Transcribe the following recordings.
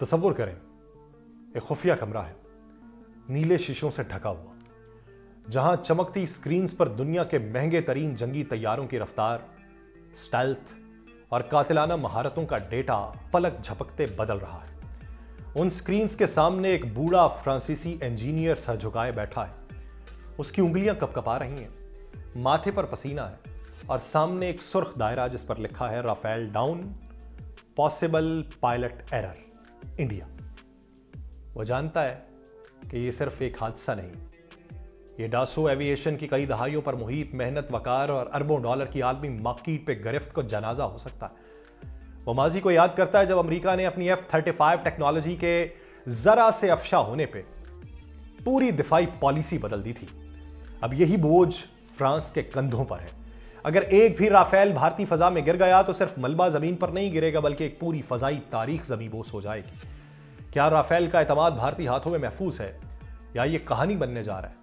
تصور کریں ایک خفیہ کمرہ ہے نیلے شیشوں سے ڈھکا ہوا، جہاں چمکتی سکرینز پر دنیا کے مہنگے ترین جنگی طیاروں کی رفتار، سٹیلتھ اور قاتلانہ مہارتوں کا ڈیٹا پلک جھپکتے بدل رہا ہے۔ ان سکرینز کے سامنے ایک بوڑھا فرانسیسی انجینئر سر جھکائے بیٹھا ہے۔ اس کی انگلیاں کپکپا رہی ہیں، ماتھے پر پسینہ ہے اور سامنے ایک سرخ دائرہ جس پر لکھا ہے Rafale down, possible pilot error, India. وہ جانتا ہے کہ یہ صرف ایک حادثہ نہیں، یہ ڈاسو ایویشن کی کئی دہائیوں پر محیط محنت، وقار اور اربوں ڈالر کی عالمی مارکیٹ پہ گرفت کو جنازہ ہو سکتا ہے۔ وہ ماضی کو یاد کرتا ہے جب امریکہ نے اپنی F-35 ٹیکنالوجی کے ذرا سے افشا ہونے پہ پوری دفاعی پالیسی بدل دی تھی۔ اب یہی بوجھ فرانس کے کندھوں پر ہے۔ اگر ایک بھی رافیل بھارتی فضا میں گر گیا تو صرف ملبہ زمین پر نہیں گرے گا بلکہ ایک پوری فضائی تاریخ زمیں بوس ہو جائے گی۔ کیا رافیل کا اعتماد بھارتی ہاتھوں میں محفوظ ہے یا یہ کہانی بننے جا رہا ہے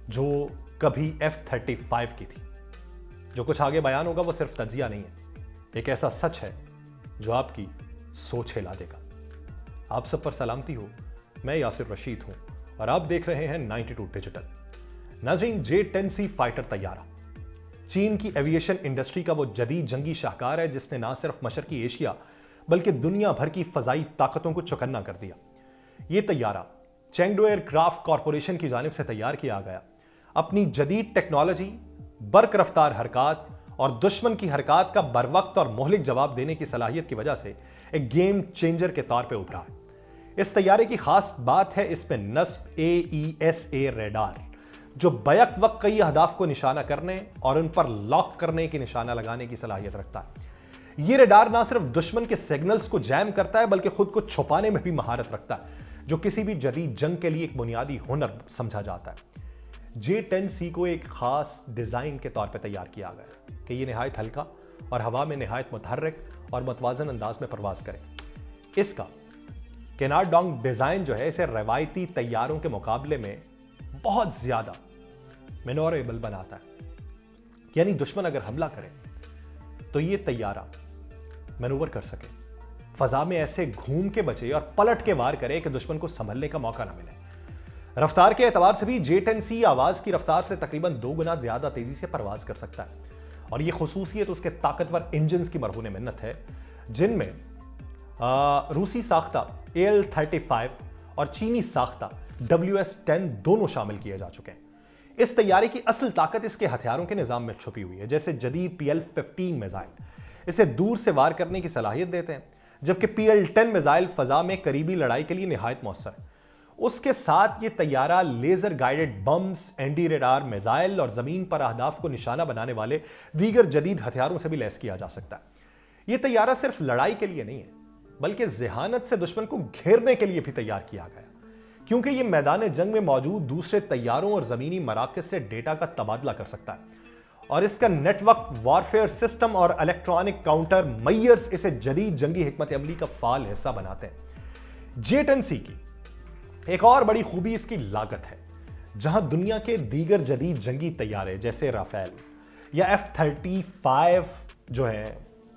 جو کبھی F-35 کی تھی؟ جو کچھ آگے بیان ہوگا وہ صرف تجزیہ نہیں ہے، ایک ایسا سچ ہے جو آپ کی سوچ ہلا دے گا۔ آپ سب پر سلامتی ہو، میں یاسر رشید ہوں اور آپ دیکھ رہے ہیں 92 ڈیجیٹل۔ ناظرین، J-10C فائٹر طیارہ چین کی ایویشن انڈسٹری کا وہ جدید جنگی شاہکار ہے جس نے نہ صرف مشرقی ایشیا بلکہ دنیا بھر کی فضائی طاقتوں کو چوکنا کر دیا۔ یہ طیارہ چینگڈو ایئر کرافٹ کارپوریشن کی جانب سے تیار کیا گیا۔ اپنی جدید ٹیکنالوجی، برق رفتار حرکات اور دشمن کی حرکات کا بروقت اور مہلک جواب دینے کی صلاحیت کی وجہ سے ایک گیم چینجر کے طور پہ ابھرا ہے۔ اس طیارے کی خاص بات ہے اس میں نصب AESA ریڈار، جو بیک وقت کئی اہداف کو نشانہ کرنے اور ان پر لاک کرنے کی نشانہ لگانے کی صلاحیت رکھتا ہے۔ یہ ریڈار نہ صرف دشمن کے سگنلز کو جیم کرتا ہے بلکہ خود کو چھپانے میں بھی مہارت رکھتا ہے، جو کسی بھی جدید جنگ کے لیے ایک بنیادی ہنر سمجھا جاتا ہے۔ J-10C کو ایک خاص ڈیزائن کے طور پہ تیار کیا گیا ہے کہ یہ نہایت ہلکا اور ہوا میں نہایت متحرک اور متوازن انداز میں پرواز کرے۔ اس کا کینارڈ ڈونگ ڈیزائن جو ہے اسے روایتی طیاروں کے مقابلے میں بہت زیادہ مینوریبل بناتا ہے، یعنی دشمن اگر حملہ کرے تو یہ طیارہ مینوور کر سکے، فضا میں ایسے گھوم کے بچے اور پلٹ کے وار کرے کہ دشمن کو سنبھلنے کا موقع نہ ملے۔ رفتار کے اعتبار سے بھی J-10C آواز کی رفتار سے تقریباً 2 گنا زیادہ تیزی سے پرواز کر سکتا ہے، اور یہ خصوصیت اس کے طاقتور انجنز کی مرہون منت ہے، جن میں روسی ساختہ AL-35 اور چینی ساختہ WS-10 دونوں شامل کیے جا چکے ہیں۔ اس طیارے کی اصل طاقت اس کے ہتھیاروں کے نظام میں چھپی ہوئی ہے، جیسے جدید PL-15 میزائل اسے دور سے وار کرنے کی صلاحیت دیتے ہیں، جبکہ PL-10 میزائل فضا میں قریبی لڑائی کے لیے نہایت مؤثر ہے۔ اس کے ساتھ یہ طیارہ laser guided bombs, anti radar missile اور زمین پر اہداف کو نشانہ بنانے والے دیگر جدید ہتھیاروں سے بھی لیس کیا جا سکتا ہے۔ یہ طیارہ صرف لڑائی کے لیے نہیں ہے بلکہ ذہانت سے دشمن کو گھیرنے کے لیے بھی تیار کیا گیا، کیونکہ یہ میدان جنگ میں موجود دوسرے طیاروں اور زمینی مراکز سے ڈیٹا کا تبادلہ کر سکتا ہے، اور اس کا نیٹ ورک وارفیئر سسٹم اور الیکٹرانک کاؤنٹر میئرز اسے جدید جنگی حکمت عملی کا فعال حصہ بناتے ہیں۔ J-10C کی ایک اور بڑی خوبی اس کی لاگت ہے۔ جہاں دنیا کے دیگر جدید جنگی طیارے جیسے رافیل یا F-35 جو ہیں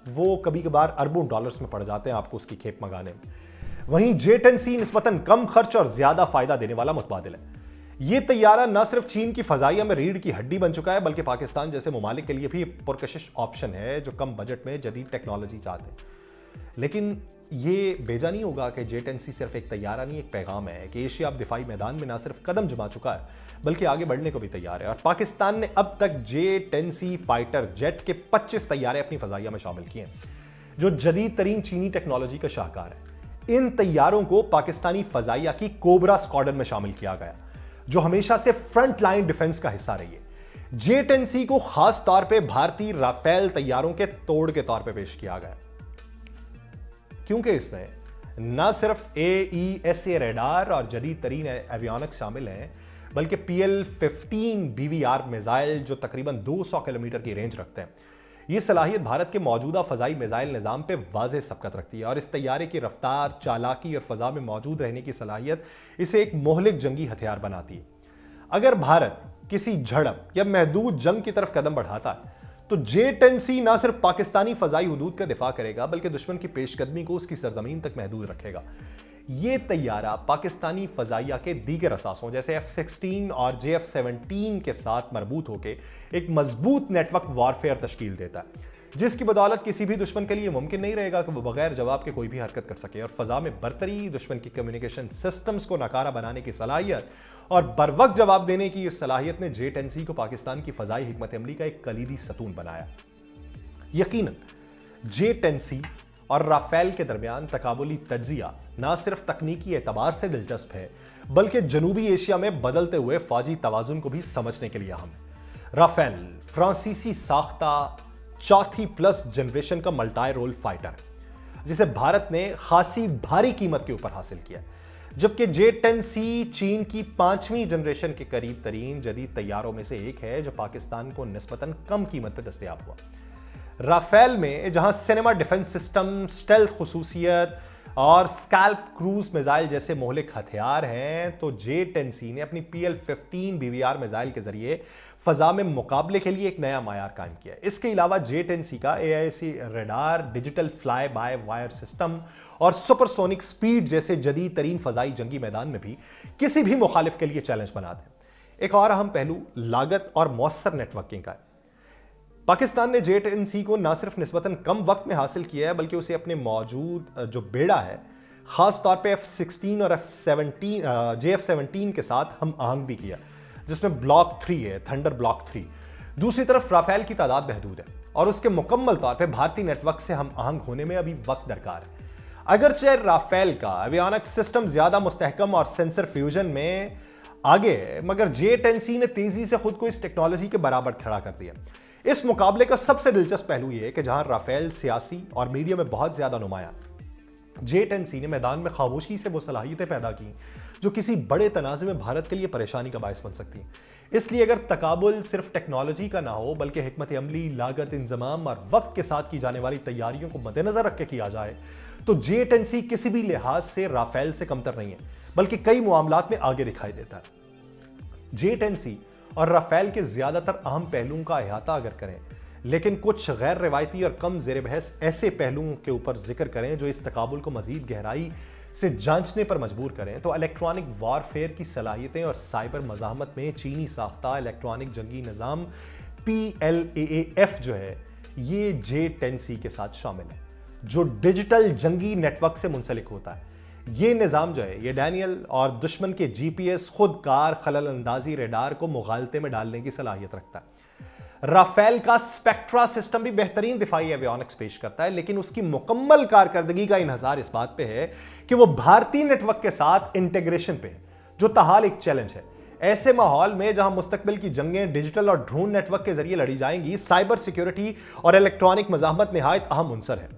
وہ کبھی کبھار اربوں ڈالرز میں پڑ جاتے ہیں آپ کو اس کی کھیپ منگانے میں، وہیں J-10C نسبتاً کم خرچ اور زیادہ فائدہ دینے والا متبادل ہے۔ یہ طیارہ نہ صرف چین کی فضائیہ میں ریڑھ کی ہڈی بن چکا ہے بلکہ پاکستان جیسے ممالک کے لیے بھی پرکشش آپشن ہے جو کم بجٹ میں جدید ٹیکنالوجی چاہتے ہیں۔ لیکن یہ بیجا نہیں ہوگا کہ J-10C صرف ایک طیارہ نہیں، ایک پیغام ہے کہ ایشیا اب دفاعی میدان میں نہ صرف قدم جما چکا ہے بلکہ آگے بڑھنے کو بھی تیار ہے، اور پاکستان نے اب تک J-10C فائٹر جیٹ کے 25 طیارے اپنی فضائیہ میں شامل کیے ہیں جو جدید ترین چینی ٹیکنالوجی کا شاہکار ہے۔ ان طیاروں کو پاکستانی فضائیہ کی کوبرا اسکواڈرن میں شامل کیا گیا جو ہمیشہ سے فرنٹ لائن ڈیفنس کا حصہ رہی ہے۔ J-10C کو خاص طور پہ بھارتی رافیل طیاروں کے توڑ کے طور پہ پیش کیا گیا، کیونکہ اس میں نہ صرف AESA ریڈار اور جدید ترین ایویونکس شامل ہیں بلکہ PL-15 BVR میزائل جو تقریباً 200 کلومیٹر کی رینج رکھتے ہیں۔ یہ صلاحیت بھارت کے موجودہ فضائی میزائل نظام پہ واضح سبقت رکھتی ہے، اور اس طیارے کی رفتار، چالاکی اور فضا میں موجود رہنے کی صلاحیت اسے ایک مہلک جنگی ہتھیار بناتی ہے۔ اگر بھارت کسی جھڑپ یا محدود جنگ کی طرف قدم بڑھاتا ہے तो J-10C ना सिर्फ पाकिस्तानी फजाई हुदूद का दिफा करेगा बल्कि दुश्मन की पेशकदमी को उसकी सरजमीन तक महदूद रखेगा। ये तैयारा पाकिस्तानी फजाइया के दीगर असासों जैसे F-16 और JF-17 के साथ मरबूत होकर एक मजबूत नेटवर्क वॉरफेयर तश्कील देता है, जिसकी बदौलत किसी भी दुश्मन के लिए मुमकिन नहीं रहेगा कि वो बगैर जवाब के कोई भी हरकत कर सके। और फजा में बरतरी, दुश्मन की कम्युनिकेशन सिस्टम्स को नाकारा बनाने की सलाहियत और बरवक्त जवाब देने की इस सलाहियत ने J-10C को पाकिस्तान की फजाई हिकमत अमली का एक कलीदी सतून बनाया। यकीनन J-10C और राफेल के दरमियान तकाबुली तज्जिया ना सिर्फ तकनीकी एतबार से दिलचस्प है बल्कि जनूबी एशिया में बदलते हुए फौजी तवाजुन को भी समझने के लिए अहम है। राफेल फ्रांसीसी साख्ता चौथी प्लस जनरेशन का मल्टाई रोल फाइटर है, जिसे भारत ने खासी भारी कीमत के ऊपर हासिल किया, जबकि J-10C चीन की 5वीं जनरेशन के करीब तरीन जदीद तैयारों में से एक है जो पाकिस्तान को निस्बतन कम कीमत पर दस्तयाब हुआ। राफेल में जहां सिनेमा डिफेंस सिस्टम, स्टेल्थ खुसूसियत और स्कैल्प क्रूज मिसाइल जैसे मोहलिक हथियार हैं, तो J-10C ने अपनी PL-15 BVR मिसाइल के जरिए फजा में मुकाबले के लिए एक नया मायार कायम किया। इसके अलावा J-10C का AIC radar, digital fly by wire system और सुपरसोनिक स्पीड जैसे जदीद तरीन फजाई जंगी मैदान में भी किसी भी मुखालिफ के लिए चैलेंज बना दें। एक और अहम पहलू लागत और मौसर नेटवर्किंग का है। पाकिस्तान ने J-10C को न सिर्फ निस्बतन कम वक्त में हासिल किया है बल्कि उसे अपने मौजूद जो बेड़ा है, खास तौर पे F-16 और JF-17 के साथ हम आहंग भी किया, जिसमें ब्लॉक 3 है, थंडर ब्लॉक 3। दूसरी तरफ राफेल की तादाद महदूद है और उसके मुकम्मल तौर पे भारतीय नेटवर्क से हम आहंग होने में अभी वक्त दरकार है। अगरचे राफेल का एवियोनिक सिस्टम ज्यादा मुस्तहकम और सेंसर फ्यूजन में आगे है, मगर J-10C ने तेजी से खुद को इस टेक्नोलॉजी के बराबर खड़ा कर दिया। इस मुकाबले का सबसे दिलचस्प पहलू यह है कि जहां राफेल सियासी और मीडिया में बहुत ज्यादा नुमाया, J-10C ने मैदान में खामोशी से वो सलाहियतें पैदा की जो किसी बड़े तनाज़े में भारत के लिए परेशानी का बायस बन सकती हैं। इसलिए अगर तकाबुल सिर्फ टेक्नोलॉजी का ना हो बल्कि हिकमत अमली, लागत, इंजमाम और वक्त के साथ की जाने वाली तैयारियों को मद्देनजर रख के किया जाए, तो J-10C किसी भी लिहाज से राफेल से कमतर नहीं है बल्कि कई मामलात में आगे दिखाई देता है। J-10C और राफेल के ज्यादातर अहम पहलुओं का अहाता अगर करें, लेकिन कुछ गैर रिवायती और कम ज़ेर बहस ऐसे पहलुओं के ऊपर जिक्र करें जो इस तकाबुल को मजीद गहराई से जांचने पर मजबूर करें, तो इलेक्ट्रॉनिक वॉरफेयर की सलाहियतें और साइबर मज़ाहमत में चीनी साख्ता इलेक्ट्रॉनिक जंगी निज़ाम PLAAF जो है, ये J-10C के साथ शामिल है, जो डिजिटल जंगी नेटवर्क से मुंसलिक होता है। ये निज़ाम जो है, ये डैनियल और दुश्मन के GPS खुदकार खलल अंदाजी रेडार को मुगालते में डालने की सलाहियत रखता है। राफेल का स्पेक्ट्रा सिस्टम भी बेहतरीन दिफाई एवियोनिक्स पेश करता है, लेकिन उसकी मुकम्मल कारकर्दगी का इन्हसार इस बात पे है कि वो भारतीय नेटवर्क के साथ इंटीग्रेशन पे है, जो ताहाल एक चैलेंज है। ऐसे माहौल में जहां मुस्तकबिल की जंगें डिजिटल और ड्रोन नेटवर्क के जरिए लड़ी जाएंगी, साइबर सिक्योरिटी और इलेक्ट्रॉनिक मज़ाहमत निहायत अहम अंसर है।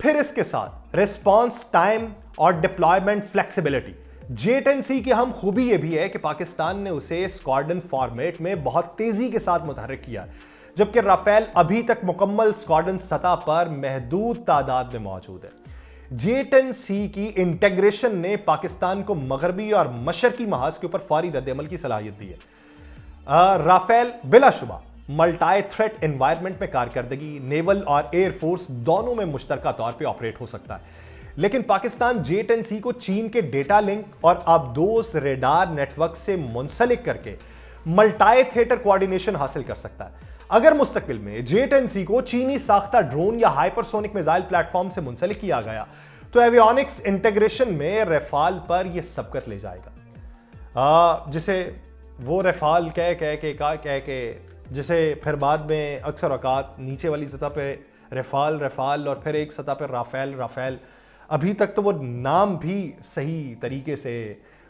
फिर इसके साथ रिस्पॉन्स टाइम और डिप्लॉयमेंट फ्लेक्सिबिलिटी। J-10C की अहम खूबी यह भी है कि पाकिस्तान ने उसे स्क्वाड्रन फॉर्मेट में बहुत तेजी के साथ मुतहर्रिक किया, जबकि राफेल अभी तक मुकम्मल स्क्वाड्रन सतह पर महदूद तादाद में मौजूद है। J-10C की इंटीग्रेशन ने पाकिस्तान को मगरबी और मशरकी महाज के ऊपर फौरी रद्द-ए-अमल की सलाहियत दी है। राफेल बिलाशुबा मल्टी थ्रेट एनवायरनमेंट में कारकर्दगी, नेवल और एयरफोर्स दोनों में मुश्तरका तौर पर ऑपरेट हो सकता है, लेकिन पाकिस्तान J-10C को चीन के डेटा लिंक और आबदोस रेडार नेटवर्क से मुंसलिक करके मल्टी थिएटर कोऑर्डिनेशन हासिल कर सकता है। अगर मुस्तकबिल में J-10C को चीनी साख्ता ड्रोन या हाइपरसोनिक मिसाइल प्लेटफॉर्म से मुंसलिक किया गया, तो एवियोनिक्स इंटीग्रेशन में रफाल पर यह सबकत ले जाएगा, जिसे वो रफाल कह के जिसे फिर बाद में अक्सर औकात नीचे वाली सतह पे रफाल और फिर एक सतह पर राफेल। अभी तक तो वो नाम भी सही तरीके से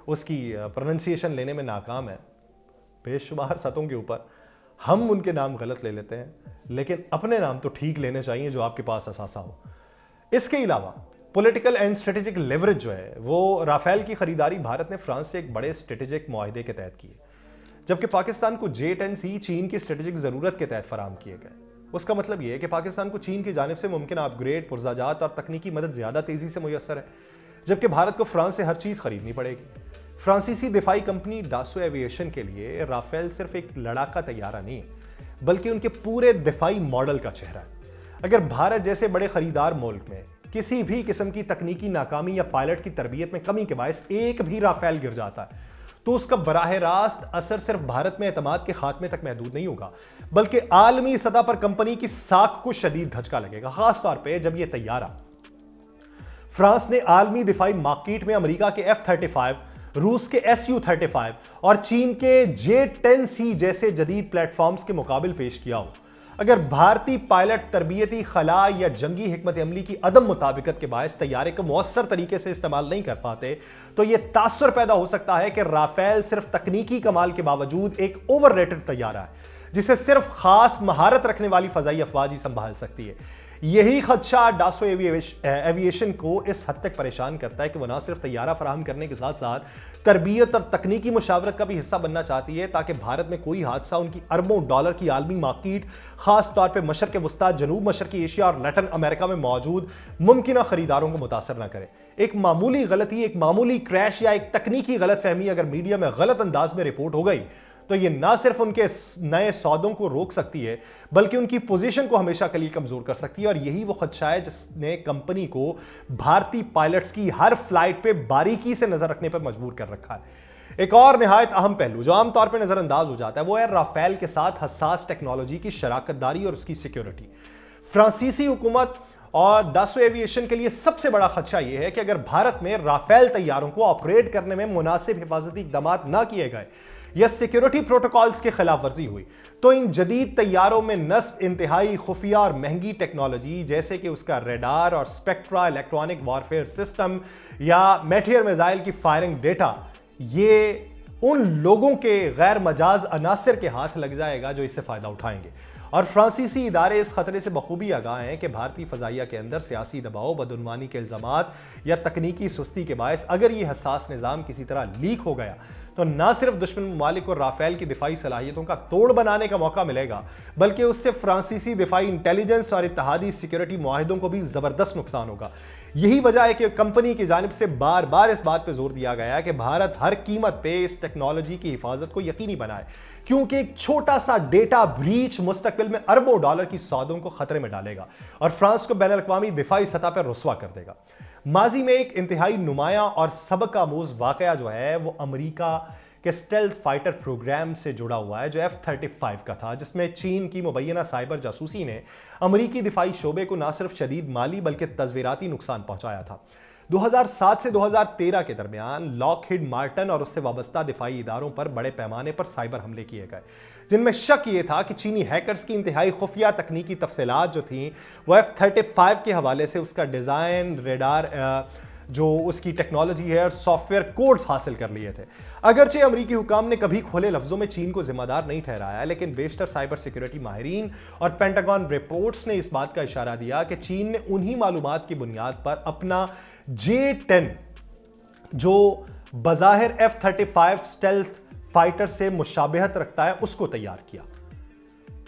उसकी प्रोनाउंसिएशन लेने में नाकाम है। बेशुमार सतहों के ऊपर हम उनके नाम गलत ले लेते हैं, लेकिन अपने नाम तो ठीक लेने चाहिए जो आपके पास असासा हो। इसके अलावा पॉलिटिकल एंड स्ट्रेटेजिक लेवरेज जो है, वो राफेल की खरीदारी भारत ने फ्रांस से एक बड़े स्ट्रेटेजिक मुआहदे के तहत की है, जबकि पाकिस्तान को J-10C चीन की स्ट्रेटेजिक जरूरत के तहत फराहम किए गए। उसका मतलब यह है कि पाकिस्तान को चीन की जानिब से मुमकिन अपग्रेड, पुरजाजात और तकनीकी मदद ज्यादा तेजी से मुयस्सर है, जबकि भारत को फ्रांस से हर चीज खरीदनी पड़ेगी। फ्रांसीसी दिफाई कंपनी डासो एविएशन के लिए राफेल सिर्फ एक लड़ाका तैयारा नहीं, बल्कि उनके पूरे दिफाई मॉडल का चेहरा है। अगर भारत जैसे बड़े खरीदार मुल्क में किसी भी किस्म की तकनीकी नाकामी या पायलट की तरबियत में कमी के बायस एक भी राफेल गिर जाता है, तो उसका बराह रास्त असर सिर्फ भारत में एतमाद के खात्मे तक महदूद नहीं होगा, बल्कि आलमी सतह पर कंपनी की साख को शदीद धचका लगेगा। खासतौर पर जब यह तैयारा फ्रांस ने आलमी दिफाई मार्केट में अमेरिका के F-35, रूस के Su-35 और चीन के J-10C जैसे जदीद प्लेटफॉर्म्स के मुकाबिल पेश किया हो। अगर भारतीय पायलट तरबियती खला या जंगी हिकमत अमली की अदम मुताबिकत के बायस तैयारे को मुअस्सर तरीके से इस्तेमाल नहीं कर पाते, तो यह तासुर पैदा हो सकता है कि राफेल सिर्फ तकनीकी कमाल के बावजूद एक ओवररेटेड तैयारा है जिसे सिर्फ खास महारत रखने वाली फजाई अफवाज ही संभाल सकती है। यही खदशा डासो एविएशन को इस हद तक परेशान करता है कि वह न सिर्फ तैयारा फराहम करने के साथ साथ तरबियत और तकनीकी मुशावरत का भी हिस्सा बनना चाहती है, ताकि भारत में कोई हादसा उनकी अरबों डॉलर की आलमी मार्केट, खास तौर पर मशरक़ वस्ता, जनूब मशरक़ी एशिया और लैटिन अमेरिका में मौजूद मुमकिन खरीदारों को मुतासर न करे। एक मामूली गलती, एक मामूली क्रैश या एक तकनीकी गलतफहमी अगर मीडिया में गलत अंदाज में रिपोर्ट हो गई, तो यह ना सिर्फ उनके नए सौदों को रोक सकती है, बल्कि उनकी पोजीशन को हमेशा के लिए कमजोर कर सकती है। और यही वो खदशा है जिसने कंपनी को भारतीय पायलट्स की हर फ्लाइट पे बारीकी से नजर रखने पर मजबूर कर रखा है। एक और निहायत अहम पहलू जो आमतौर पर नजरअंदाज हो जाता है, वो है राफेल के साथ हसास टेक्नोलॉजी की शराकतदारी और उसकी सिक्योरिटी। फ्रांसीसी हुकूमत और डासो एविएशन के लिए सबसे बड़ा खदशा यह है कि अगर भारत में राफेल तैयारों को ऑपरेट करने में मुनासिब हिफाजती इक़दाम ना किए गए या सिक्योरिटी प्रोटोकॉल्स की खिलाफ वर्जी हुई, तो इन जदीद तैयारों में नस्ब इंतहाई खुफिया और महंगी टेक्नोलॉजी जैसे कि उसका रेडार और स्पेक्ट्रा, इलेक्ट्रॉनिक वॉरफेयर सिस्टम या मेटियर मिसाइल की फायरिंग डेटा, ये उन लोगों के गैर मजाज अनासर के हाथ लग जाएगा जो इससे फायदा उठाएंगे। और फ्रांसीसी इदारे इस खतरे से बखूबी आगाह हैं कि भारतीय फजाइया के अंदर सियासी दबाव, बदउनवानी के इल्जामात या तकनीकी सुस्ती के बायस अगर यह हसास निज़ाम किसी तरह लीक हो गया, तो न सिर्फ दुश्मन ममालिक को राफेल की दिफाई सलाहियतों का तोड़ बनाने का मौका मिलेगा, बल्कि उससे फ्रांसीसी दिफाई इंटेलिजेंस और इत्तेहादी सिक्योरिटी मुआहिदों को भी जबरदस्त नुकसान होगा। यही वजह है कि कंपनी की जानिब से बार बार इस बात पर जोर दिया गया कि भारत हर कीमत पे इस टेक्नोलॉजी की हिफाजत को यकीनी बनाए, क्योंकि एक छोटा सा डेटा ब्रीच मुस्तकबिल में अरबों डॉलर की सौदों को खतरे में डालेगा और फ्रांस को बैनुल-अक़वामी दिफाई सतह पर रुस्वा कर देगा। माजी में एक इंतहाई नुमाया और सबक आमूज वाकया जो है वो अमेरिका के स्टेल्थ फाइटर प्रोग्राम से जुड़ा हुआ है, जो F-35 का था, जिसमें चीन की मुबैना साइबर जासूसी ने अमेरिकी दिफाई शोबे को न सिर्फ शदीद माली बल्कि तस्वीराती नुकसान पहुंचाया था। 2007 से 2013 के दरमियान लॉकहीड मार्टिन और उससे वाबस्ता दिफाई इदारों पर बड़े पैमाने पर साइबर हमले किए गए, जिनमें शक ये था कि चीनी हैकर्स की इंतहाई खुफिया तकनीकी तफसीलात जो थी वो F-35 के हवाले से उसका डिज़ाइन, रेडार, जो उसकी टेक्नोलॉजी है और सॉफ्टवेयर कोड्स हासिल कर लिए थे। अगरचे अमरीकी हुकाम ने कभी खुले लफ्जों में चीन को जिम्मेदार नहीं ठहराया, लेकिन बेशतर साइबर सिक्योरिटी माहिरीन और पेंटागन रिपोर्ट्स ने इस बात का इशारा दिया कि चीन ने उन्हीं मालूमात की बुनियाद पर अपना J-10, जो बज़ाहिर F-35 स्टेल्थ फाइटर से मुशाबहत रखता है, उसको तैयार किया।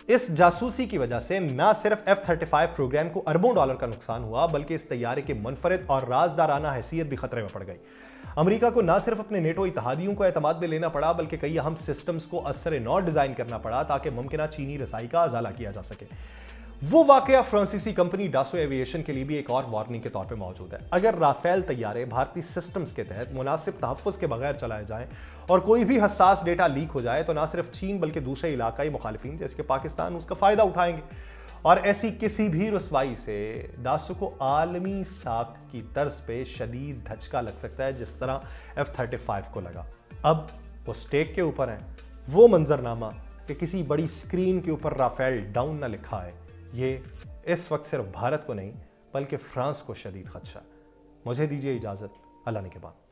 इस जासूसी की वजह से न सिर्फ F-35 प्रोग्राम को अरबों डॉलर का नुकसान हुआ, बल्कि इस तैयारे की मुनफरिद और राजदाराना हैसियत भी खतरे में पड़ गई। अमेरिका को न सिर्फ अपने नेटो इत्तेहादियों को एतमाद में लेना पड़ा, बल्कि कई अहम सिस्टम्स को असर नौ डिजाइन करना पड़ा ताकि मुमकिन चीनी रसाई का अजाला किया जा सके। वो वाकया फ्रांसीसी कंपनी डासो एविएशन के लिए भी एक और वार्निंग के तौर पे मौजूद है। अगर राफेल तैयारे भारतीय सिस्टम्स के तहत मुनासिब तहफ़्फ़ुज़ के बगैर चलाए जाएं और कोई भी हसास डेटा लीक हो जाए, तो ना सिर्फ चीन बल्कि दूसरे इलाकाई मुखालिफिन जैसे कि पाकिस्तान उसका फ़ायदा उठाएंगे और ऐसी किसी भी रुसवाई से डासो को आलमी साख की तर्ज पे शदीद धचका लग सकता है, जिस तरह F-35 को लगा। अब वो स्टेक के ऊपर है वो मंजरनामा कि किसी बड़ी स्क्रीन के ऊपर राफेल डाउन ना लिखा है। ये इस वक्त सिर्फ भारत को नहीं बल्कि फ्रांस को शदीद खदशा। मुझे दीजिए इजाज़त, अल्लाह ने के बाद।